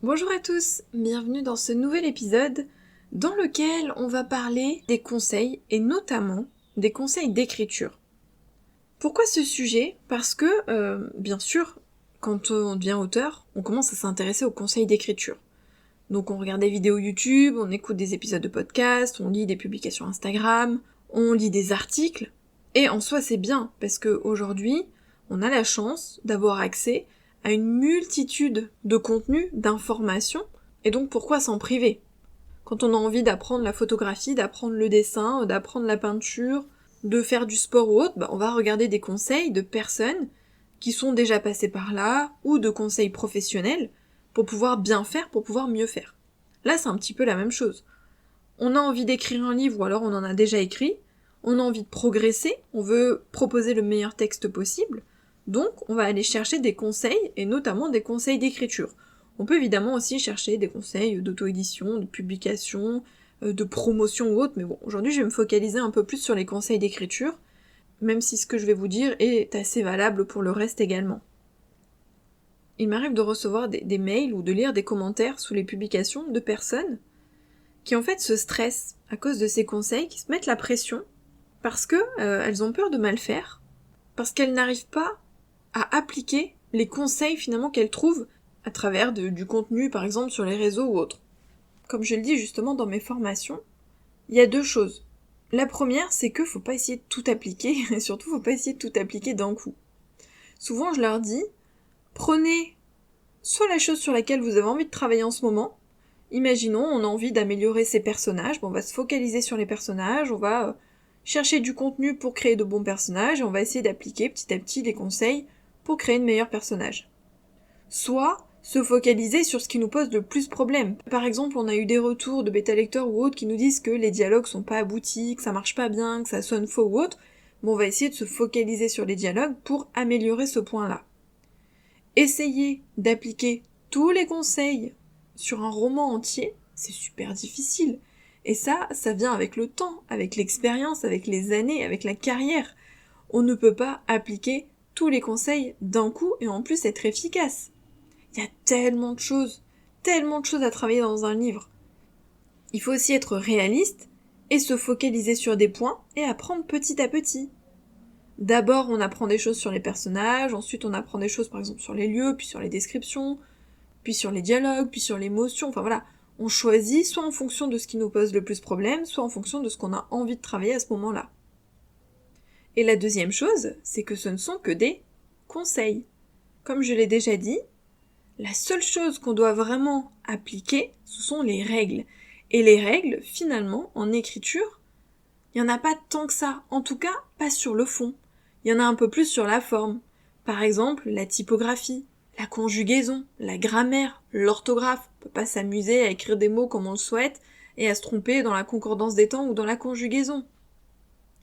Bonjour à tous, bienvenue dans ce nouvel épisode dans lequel on va parler des conseils et notamment des conseils d'écriture. Pourquoi ce sujet ? Parce que, bien sûr, quand on devient auteur, on commence à s'intéresser aux conseils d'écriture. Donc on regarde des vidéos YouTube, on écoute des épisodes de podcast, on lit des publications Instagram, on lit des articles, et en soi c'est bien, parce qu'aujourd'hui, on a la chance d'avoir accès à une multitude de contenus, d'informations, et donc pourquoi s'en priver ? Quand on a envie d'apprendre la photographie, d'apprendre le dessin, d'apprendre la peinture, de faire du sport ou autre, on va regarder des conseils de personnes qui sont déjà passées par là, ou de conseils professionnels, pour pouvoir bien faire, pour pouvoir mieux faire. Là, c'est un petit peu la même chose. On a envie d'écrire un livre, ou alors on en a déjà écrit, on a envie de progresser, on veut proposer le meilleur texte possible, donc on va aller chercher des conseils, et notamment des conseils d'écriture. On peut évidemment aussi chercher des conseils d'auto-édition, de publication, de promotion ou autre, mais bon, aujourd'hui je vais me focaliser un peu plus sur les conseils d'écriture, même si ce que je vais vous dire est assez valable pour le reste également. Il m'arrive de recevoir des mails ou de lire des commentaires sous les publications de personnes qui en fait se stressent à cause de ces conseils, qui se mettent la pression parce que elles ont peur de mal faire, parce qu'elles n'arrivent pas à appliquer les conseils finalement qu'elles trouvent à travers du contenu par exemple sur les réseaux ou autres. Comme je le dis justement dans mes formations, il y a deux choses. La première, c'est que faut pas essayer de tout appliquer, et surtout faut pas essayer de tout appliquer d'un coup. Souvent je leur dis, prenez soit la chose sur laquelle vous avez envie de travailler en ce moment. Imaginons, on a envie d'améliorer ses personnages, on va se focaliser sur les personnages, on va chercher du contenu pour créer de bons personnages, et on va essayer d'appliquer petit à petit les conseils pour créer de meilleurs personnages. Soit se focaliser sur ce qui nous pose le plus problème. Par exemple, on a eu des retours de bêta-lecteurs ou autres qui nous disent que les dialogues sont pas aboutis, que ça marche pas bien, que ça sonne faux ou autre. On va essayer de se focaliser sur les dialogues pour améliorer ce point-là. Essayer d'appliquer tous les conseils sur un roman entier, c'est super difficile. Et ça vient avec le temps, avec l'expérience, avec les années, avec la carrière. On ne peut pas appliquer tous les conseils d'un coup et en plus être efficace. Il y a tellement de choses à travailler dans un livre. Il faut aussi être réaliste et se focaliser sur des points et apprendre petit à petit. D'abord, on apprend des choses sur les personnages, ensuite on apprend des choses par exemple sur les lieux, puis sur les descriptions, puis sur les dialogues, puis sur l'émotion, enfin voilà. On choisit soit en fonction de ce qui nous pose le plus problème, soit en fonction de ce qu'on a envie de travailler à ce moment-là. Et la deuxième chose, c'est que ce ne sont que des conseils. Comme je l'ai déjà dit, la seule chose qu'on doit vraiment appliquer, ce sont les règles. Et les règles, finalement, en écriture, il n'y en a pas tant que ça. En tout cas, pas sur le fond. Il y en a un peu plus sur la forme. Par exemple, la typographie, la conjugaison, la grammaire, l'orthographe. On peut pas s'amuser à écrire des mots comme on le souhaite et à se tromper dans la concordance des temps ou dans la conjugaison.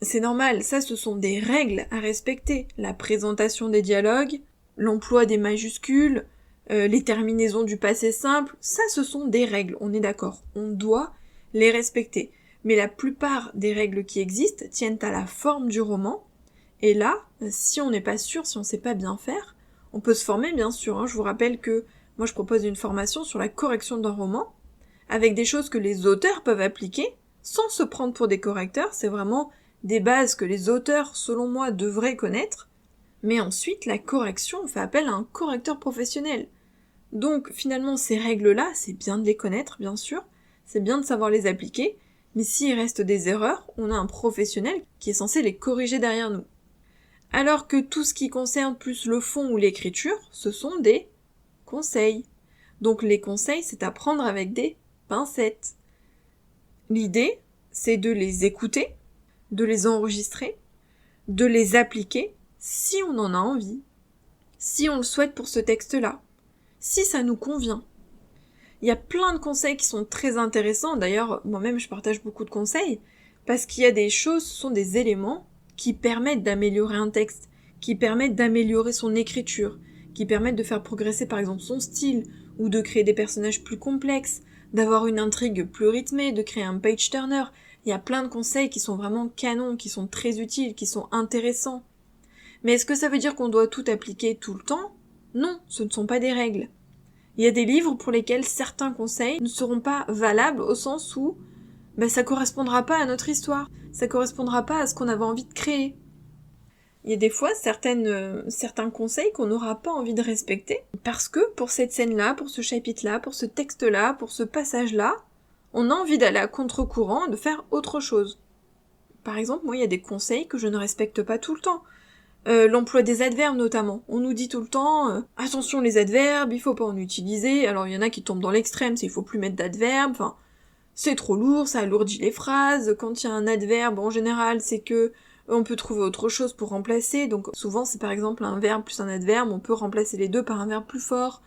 C'est normal, ça ce sont des règles à respecter. La présentation des dialogues, l'emploi des majuscules, les terminaisons du passé simple, ça ce sont des règles, on est d'accord. On doit les respecter. Mais la plupart des règles qui existent tiennent à la forme du roman, et là, si on n'est pas sûr, si on sait pas bien faire, on peut se former bien sûr, je vous rappelle que moi je propose une formation sur la correction d'un roman, avec des choses que les auteurs peuvent appliquer, sans se prendre pour des correcteurs, c'est vraiment des bases que les auteurs, selon moi, devraient connaître, mais ensuite, la correction, on fait appel à un correcteur professionnel. Donc, finalement, ces règles-là, c'est bien de les connaître, bien sûr, c'est bien de savoir les appliquer, mais s'il reste des erreurs, on a un professionnel qui est censé les corriger derrière nous. Alors que tout ce qui concerne plus le fond ou l'écriture, ce sont des conseils. Donc les conseils, c'est à prendre avec des pincettes. L'idée, c'est de les écouter, de les enregistrer, de les appliquer si on en a envie, si on le souhaite pour ce texte-là, si ça nous convient. Il y a plein de conseils qui sont très intéressants, d'ailleurs moi-même je partage beaucoup de conseils, parce qu'il y a des choses, ce sont des éléments qui permettent d'améliorer un texte, qui permettent d'améliorer son écriture, qui permettent de faire progresser par exemple son style, ou de créer des personnages plus complexes, d'avoir une intrigue plus rythmée, de créer un page-turner. Il y a plein de conseils qui sont vraiment canons, qui sont très utiles, qui sont intéressants. Mais est-ce que ça veut dire qu'on doit tout appliquer tout le temps ? Non, ce ne sont pas des règles. Il y a des livres pour lesquels certains conseils ne seront pas valables au sens où ça correspondra pas à notre histoire, ça correspondra pas à ce qu'on avait envie de créer. Il y a des fois certains conseils qu'on n'aura pas envie de respecter, parce que pour cette scène-là, pour ce chapitre-là, pour ce texte-là, pour ce passage-là, on a envie d'aller à contre-courant, de faire autre chose. Par exemple, moi, il y a des conseils que je ne respecte pas tout le temps. L'emploi des adverbes notamment. On nous dit tout le temps attention les adverbes, il faut pas en utiliser. Alors il y en a qui tombent dans l'extrême, c'est il faut plus mettre d'adverbes, enfin c'est trop lourd, ça alourdit les phrases. Quand il y a un adverbe, en général, c'est que on peut trouver autre chose pour remplacer. Donc souvent c'est par exemple un verbe plus un adverbe, on peut remplacer les deux par un verbe plus fort.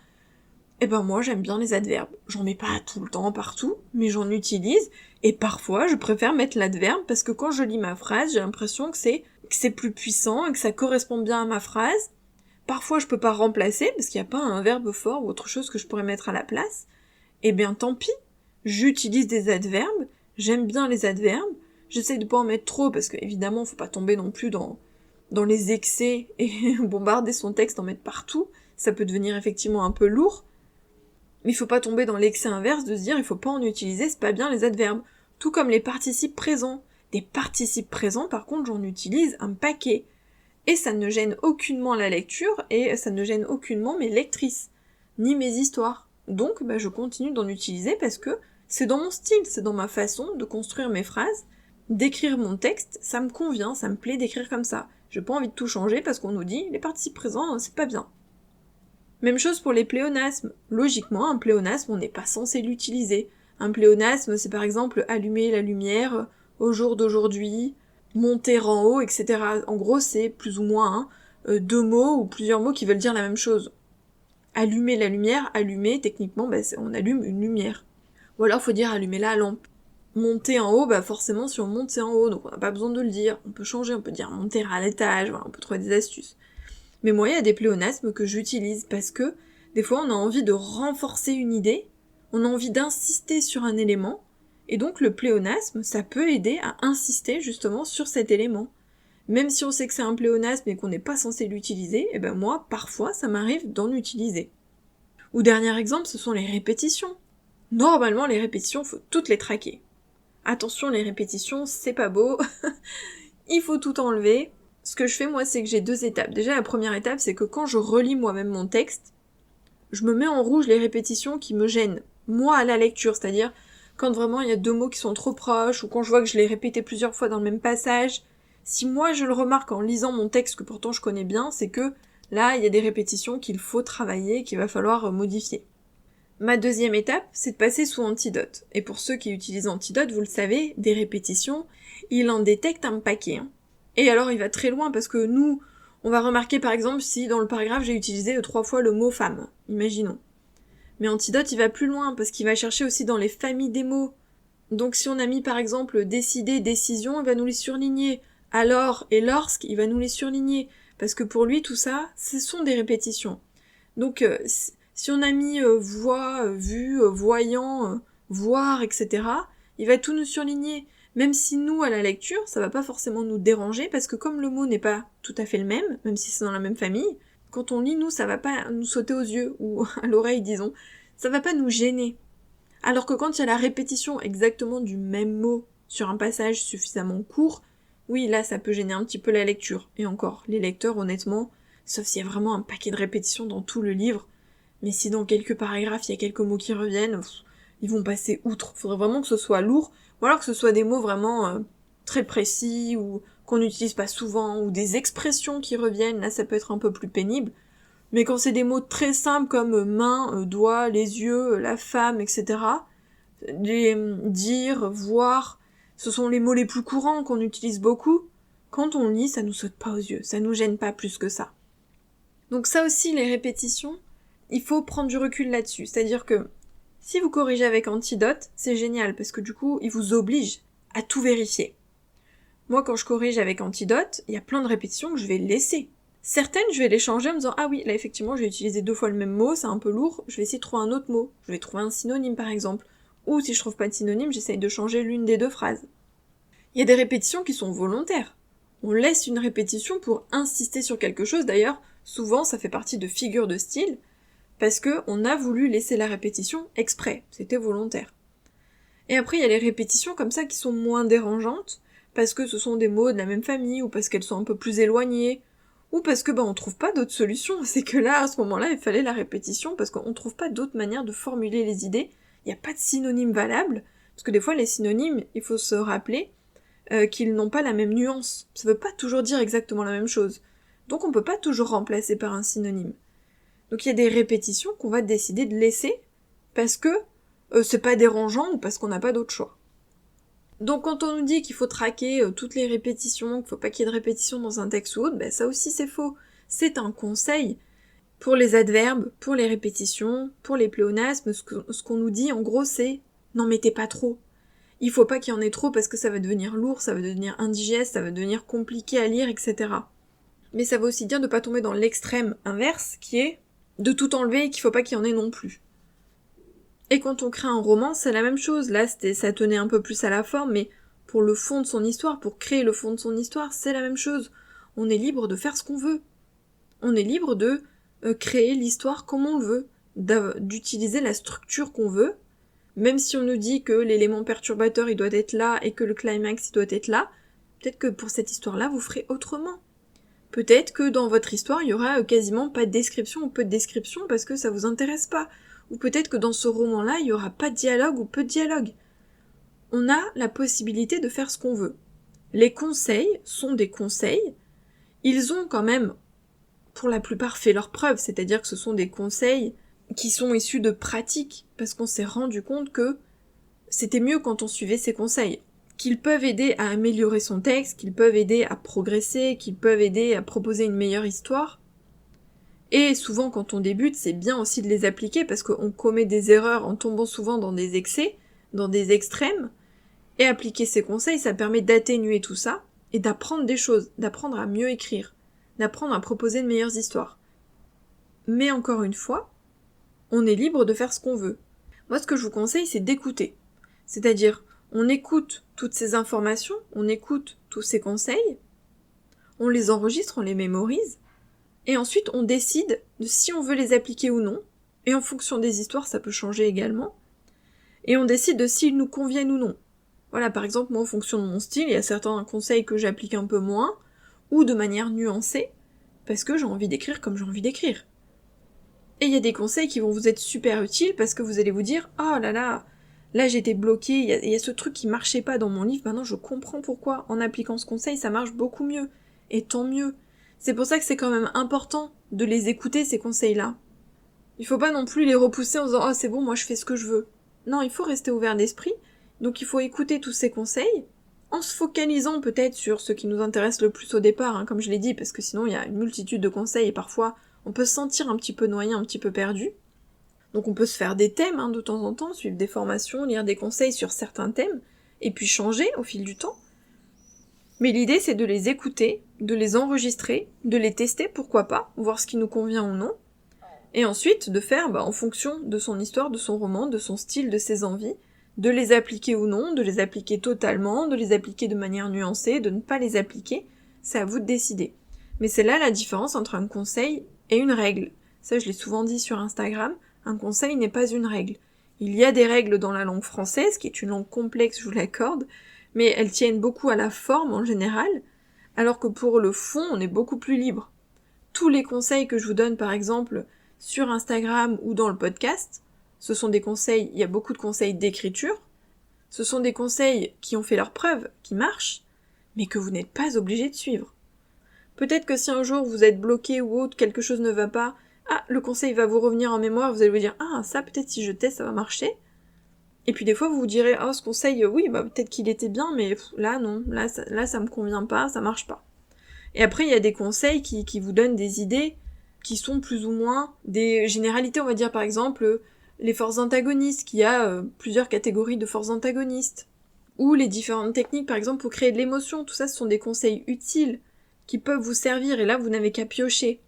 Et moi j'aime bien les adverbes. J'en mets pas tout le temps partout, mais j'en utilise, et parfois je préfère mettre l'adverbe parce que quand je lis ma phrase, j'ai l'impression que c'est plus puissant et que ça correspond bien à ma phrase. Parfois je peux pas remplacer parce qu'il n'y a pas un verbe fort ou autre chose que je pourrais mettre à la place. Eh bien tant pis, j'utilise des adverbes, j'aime bien les adverbes, j'essaie de pas en mettre trop parce que évidemment faut pas tomber non plus dans les excès et bombarder son texte, en mettre partout, ça peut devenir effectivement un peu lourd. Mais il faut pas tomber dans l'excès inverse de se dire il faut pas en utiliser, c'est pas bien les adverbes. Tout comme les participes présents. Des participes présents, par contre, j'en utilise un paquet. Et ça ne gêne aucunement la lecture, et ça ne gêne aucunement mes lectrices, ni mes histoires. Donc, je continue d'en utiliser parce que c'est dans mon style, c'est dans ma façon de construire mes phrases, d'écrire mon texte, ça me convient, ça me plaît d'écrire comme ça. J'ai pas envie de tout changer parce qu'on nous dit les participes présents, c'est pas bien. Même chose pour les pléonasmes. Logiquement, un pléonasme, on n'est pas censé l'utiliser. Un pléonasme, c'est par exemple allumer la lumière au jour d'aujourd'hui, monter en haut, etc. En gros, c'est plus ou moins deux mots ou plusieurs mots qui veulent dire la même chose. Allumer la lumière, allumer, techniquement, on allume une lumière. Ou alors, faut dire allumer la lampe. Monter en haut, forcément, si on monte, c'est en haut, donc on n'a pas besoin de le dire. On peut changer, on peut dire monter à l'étage, voilà, on peut trouver des astuces. Mais moi, il y a des pléonasmes que j'utilise parce que, des fois, on a envie de renforcer une idée, on a envie d'insister sur un élément, et donc le pléonasme, ça peut aider à insister justement sur cet élément. Même si on sait que c'est un pléonasme et qu'on n'est pas censé l'utiliser, moi, parfois, ça m'arrive d'en utiliser. Ou dernier exemple, ce sont les répétitions. Normalement, les répétitions, faut toutes les traquer. Attention, les répétitions, c'est pas beau, il faut tout enlever. Ce que je fais, moi, c'est que j'ai 2 étapes. Déjà, la première étape, c'est que quand je relis moi-même mon texte, je me mets en rouge les répétitions qui me gênent, moi, à la lecture, c'est-à-dire quand vraiment il y a 2 mots qui sont trop proches, ou quand je vois que je l'ai répété plusieurs fois dans le même passage. Si moi, je le remarque en lisant mon texte, que pourtant je connais bien, c'est que là, il y a des répétitions qu'il faut travailler, qu'il va falloir modifier. Ma deuxième étape, c'est de passer sous Antidote. Et pour ceux qui utilisent Antidote, vous le savez, des répétitions, il en détecte un paquet, Et alors il va très loin parce que nous, on va remarquer par exemple si dans le paragraphe j'ai utilisé 3 fois le mot femme, imaginons. Mais Antidote il va plus loin parce qu'il va chercher aussi dans les familles des mots. Donc si on a mis par exemple décider, décision, il va nous les surligner. Alors et lorsque, il va nous les surligner. Parce que pour lui tout ça, ce sont des répétitions. Donc si on a mis voix, vue, voyant, voir, etc., il va tout nous surligner. Même si nous, à la lecture, ça va pas forcément nous déranger, parce que comme le mot n'est pas tout à fait le même si c'est dans la même famille, quand on lit, nous, ça va pas nous sauter aux yeux, ou à l'oreille, disons. Ça va pas nous gêner. Alors que quand il y a la répétition exactement du même mot sur un passage suffisamment court, oui, là, ça peut gêner un petit peu la lecture. Et encore, les lecteurs, honnêtement, sauf s'il y a vraiment un paquet de répétitions dans tout le livre, mais si dans quelques paragraphes, il y a quelques mots qui reviennent, ils vont passer outre. Faudrait vraiment que ce soit lourd, ou alors que ce soit des mots vraiment très précis, ou qu'on n'utilise pas souvent, ou des expressions qui reviennent, là ça peut être un peu plus pénible. Mais quand c'est des mots très simples comme main, doigt, les yeux, la femme, etc., dire, voir, ce sont les mots les plus courants qu'on utilise beaucoup. Quand on lit, ça nous saute pas aux yeux, ça nous gêne pas plus que ça. Donc ça aussi, les répétitions, il faut prendre du recul là-dessus. C'est-à-dire que si vous corrigez avec Antidote, c'est génial, parce que du coup, il vous oblige à tout vérifier. Moi, quand je corrige avec Antidote, il y a plein de répétitions que je vais laisser. Certaines, je vais les changer en me disant « Ah oui, là effectivement, j'ai utilisé 2 fois le même mot, c'est un peu lourd, je vais essayer de trouver un autre mot. Je vais trouver un synonyme, par exemple. Ou si je trouve pas de synonyme, j'essaye de changer l'une des 2 phrases. » Il y a des répétitions qui sont volontaires. On laisse une répétition pour insister sur quelque chose. D'ailleurs, souvent, ça fait partie de figures de style. parce que on a voulu laisser la répétition exprès, c'était volontaire. Et après, il y a les répétitions comme ça qui sont moins dérangeantes, parce que ce sont des mots de la même famille, ou parce qu'elles sont un peu plus éloignées, ou parce que on trouve pas d'autres solutions. C'est que là, à ce moment-là, il fallait la répétition, parce qu'on trouve pas d'autres manières de formuler les idées. Il n'y a pas de synonyme valable, parce que des fois, les synonymes, il faut se rappeler qu'ils n'ont pas la même nuance. Ça veut pas toujours dire exactement la même chose. Donc on peut pas toujours remplacer par un synonyme. Donc il y a des répétitions qu'on va décider de laisser, parce que c'est pas dérangeant, ou parce qu'on n'a pas d'autre choix. Donc quand on nous dit qu'il faut traquer toutes les répétitions, qu'il faut pas qu'il y ait de répétitions dans un texte ou autre, ça aussi c'est faux. C'est un conseil pour les adverbes, pour les répétitions, pour les pléonasmes. Ce qu'on nous dit en gros c'est n'en mettez pas trop. Il faut pas qu'il y en ait trop parce que ça va devenir lourd, ça va devenir indigeste, ça va devenir compliqué à lire, etc. Mais ça veut aussi dire de pas tomber dans l'extrême inverse qui est de tout enlever et qu'il faut pas qu'il y en ait non plus. Et quand on crée un roman, c'est la même chose. Là, ça tenait un peu plus à la forme, mais pour le fond de son histoire, pour créer le fond de son histoire, c'est la même chose. On est libre de faire ce qu'on veut. On est libre de créer l'histoire comme on le veut, d'utiliser la structure qu'on veut, même si on nous dit que l'élément perturbateur il doit être là et que le climax il doit être là, peut-être que pour cette histoire-là, vous ferez autrement. Peut-être que dans votre histoire, il y aura quasiment pas de description ou peu de description parce que ça vous intéresse pas. Ou peut-être que dans ce roman-là, il y aura pas de dialogue ou peu de dialogue. On a la possibilité de faire ce qu'on veut. Les conseils sont des conseils. Ils ont quand même, pour la plupart, fait leurs preuves, c'est-à-dire que ce sont des conseils qui sont issus de pratiques, parce qu'on s'est rendu compte que c'était mieux quand on suivait ces conseils. Qu'ils peuvent aider à améliorer son texte, qu'ils peuvent aider à progresser, qu'ils peuvent aider à proposer une meilleure histoire. Et souvent quand on débute, c'est bien aussi de les appliquer parce qu'on commet des erreurs en tombant souvent dans des excès, dans des extrêmes, et appliquer ces conseils, ça permet d'atténuer tout ça, et d'apprendre des choses, d'apprendre à mieux écrire, d'apprendre à proposer de meilleures histoires. Mais encore une fois, on est libre de faire ce qu'on veut. Moi, ce que je vous conseille, c'est d'écouter. C'est-à-dire, on écoute toutes ces informations, on écoute tous ces conseils, on les enregistre, on les mémorise, et ensuite on décide de si on veut les appliquer ou non, et en fonction des histoires, ça peut changer également, et on décide de s'ils nous conviennent ou non. Voilà, par exemple, moi, en fonction de mon style, il y a certains conseils que j'applique un peu moins, ou de manière nuancée, parce que j'ai envie d'écrire comme j'ai envie d'écrire. Et il y a des conseils qui vont vous être super utiles parce que vous allez vous dire « Oh là, j'étais bloquée, il y a ce truc qui marchait pas dans mon livre, maintenant je comprends pourquoi, en appliquant ce conseil, ça marche beaucoup mieux. Et tant mieux. » C'est pour ça que c'est quand même important de les écouter, ces conseils-là. Il faut pas non plus les repousser en disant « Oh c'est bon, moi je fais ce que je veux. » Non, il faut rester ouvert d'esprit, donc il faut écouter tous ces conseils, en se focalisant peut-être sur ce qui nous intéresse le plus au départ, comme je l'ai dit, parce que sinon il y a une multitude de conseils et parfois on peut se sentir un petit peu noyé, un petit peu perdu. Donc on peut se faire des thèmes de temps en temps, suivre des formations, lire des conseils sur certains thèmes, et puis changer au fil du temps. Mais l'idée c'est de les écouter, de les enregistrer, de les tester, pourquoi pas, voir ce qui nous convient ou non, et ensuite de faire en fonction de son histoire, de son roman, de son style, de ses envies, de les appliquer ou non, de les appliquer totalement, de les appliquer de manière nuancée, de ne pas les appliquer, c'est à vous de décider. Mais c'est là la différence entre un conseil et une règle. Ça, je l'ai souvent dit sur Instagram, un conseil n'est pas une règle. Il y a des règles dans la langue française, qui est une langue complexe, je vous l'accorde, mais elles tiennent beaucoup à la forme en général, alors que pour le fond, on est beaucoup plus libre. Tous les conseils que je vous donne, par exemple, sur Instagram ou dans le podcast, ce sont des conseils, il y a beaucoup de conseils d'écriture, ce sont des conseils qui ont fait leurs preuves, qui marchent, mais que vous n'êtes pas obligé de suivre. Peut-être que si un jour vous êtes bloqué ou autre, quelque chose ne va pas, le conseil va vous revenir en mémoire, vous allez vous dire « ça peut-être si je teste ça va marcher ». Et puis des fois vous vous direz « ce conseil, oui, peut-être qu'il était bien, mais là non, là ça me convient pas, ça marche pas ». Et après il y a des conseils qui vous donnent des idées qui sont plus ou moins des généralités, on va dire par exemple les forces antagonistes, qu'il y a plusieurs catégories de forces antagonistes, ou les différentes techniques par exemple pour créer de l'émotion, tout ça ce sont des conseils utiles, qui peuvent vous servir, et là vous n'avez qu'à piocher.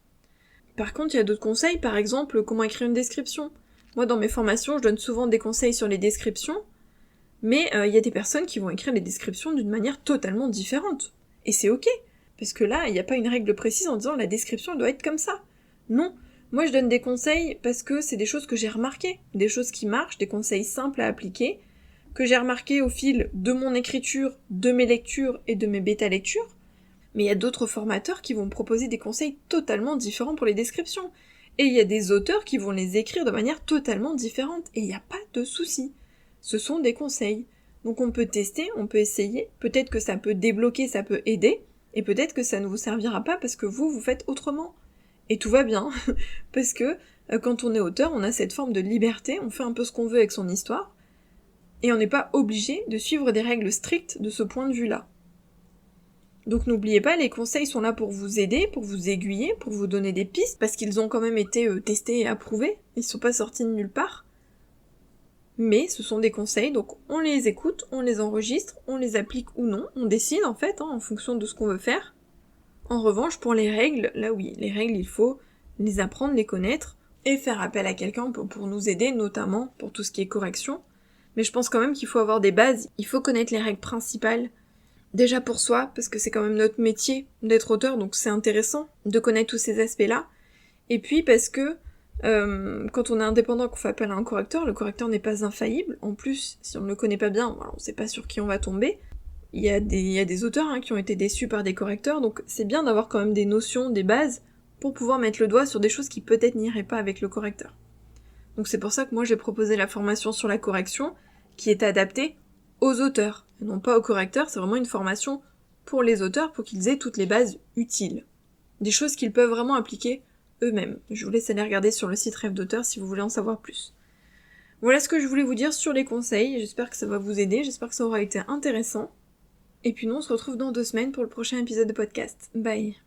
Par contre, il y a d'autres conseils, par exemple, comment écrire une description. Moi, dans mes formations, je donne souvent des conseils sur les descriptions, mais il y a des personnes qui vont écrire les descriptions d'une manière totalement différente. Et c'est ok, parce que là, il n'y a pas une règle précise en disant la description doit être comme ça. Non, Moi, je donne des conseils parce que c'est des choses que j'ai remarquées, des choses qui marchent, des conseils simples à appliquer, que j'ai remarqué au fil de mon écriture, de mes lectures et de mes bêta-lectures. Mais il y a d'autres formateurs qui vont me proposer des conseils totalement différents pour les descriptions. Et il y a des auteurs qui vont les écrire de manière totalement différente. Et il n'y a pas de souci. Ce sont des conseils. Donc on peut tester, on peut essayer. Peut-être que ça peut débloquer, ça peut aider. Et peut-être que ça ne vous servira pas parce que vous faites autrement. Et tout va bien. Parce que quand on est auteur, on a cette forme de liberté, on fait un peu ce qu'on veut avec son histoire. Et on n'est pas obligé de suivre des règles strictes de ce point de vue-là. Donc n'oubliez pas, les conseils sont là pour vous aider, pour vous aiguiller, pour vous donner des pistes, parce qu'ils ont quand même été testés et approuvés, ils sont pas sortis de nulle part. Mais ce sont des conseils, donc on les écoute, on les enregistre, on les applique ou non, on décide en fait, en fonction de ce qu'on veut faire. En revanche, pour les règles, là oui, les règles il faut les apprendre, les connaître, et faire appel à quelqu'un pour nous aider, notamment pour tout ce qui est correction. Mais je pense quand même qu'il faut avoir des bases, il faut connaître les règles principales, déjà pour soi, parce que c'est quand même notre métier d'être auteur, donc c'est intéressant de connaître tous ces aspects-là. Et puis parce que quand on est indépendant, qu'on fait appel à un correcteur, le correcteur n'est pas infaillible. En plus, si on ne le connaît pas bien, on ne sait pas sur qui on va tomber. Il y a des auteurs qui ont été déçus par des correcteurs, donc c'est bien d'avoir quand même des notions, des bases, pour pouvoir mettre le doigt sur des choses qui peut-être n'iraient pas avec le correcteur. Donc c'est pour ça que moi j'ai proposé la formation sur la correction, qui est adaptée aux auteurs, et non pas aux correcteurs, c'est vraiment une formation pour les auteurs, pour qu'ils aient toutes les bases utiles. Des choses qu'ils peuvent vraiment appliquer eux-mêmes. Je vous laisse aller regarder sur le site Rêve d'auteur si vous voulez en savoir plus. Voilà ce que je voulais vous dire sur les conseils, j'espère que ça va vous aider, j'espère que ça aura été intéressant. Et puis nous on se retrouve dans 2 semaines pour le prochain épisode de podcast. Bye.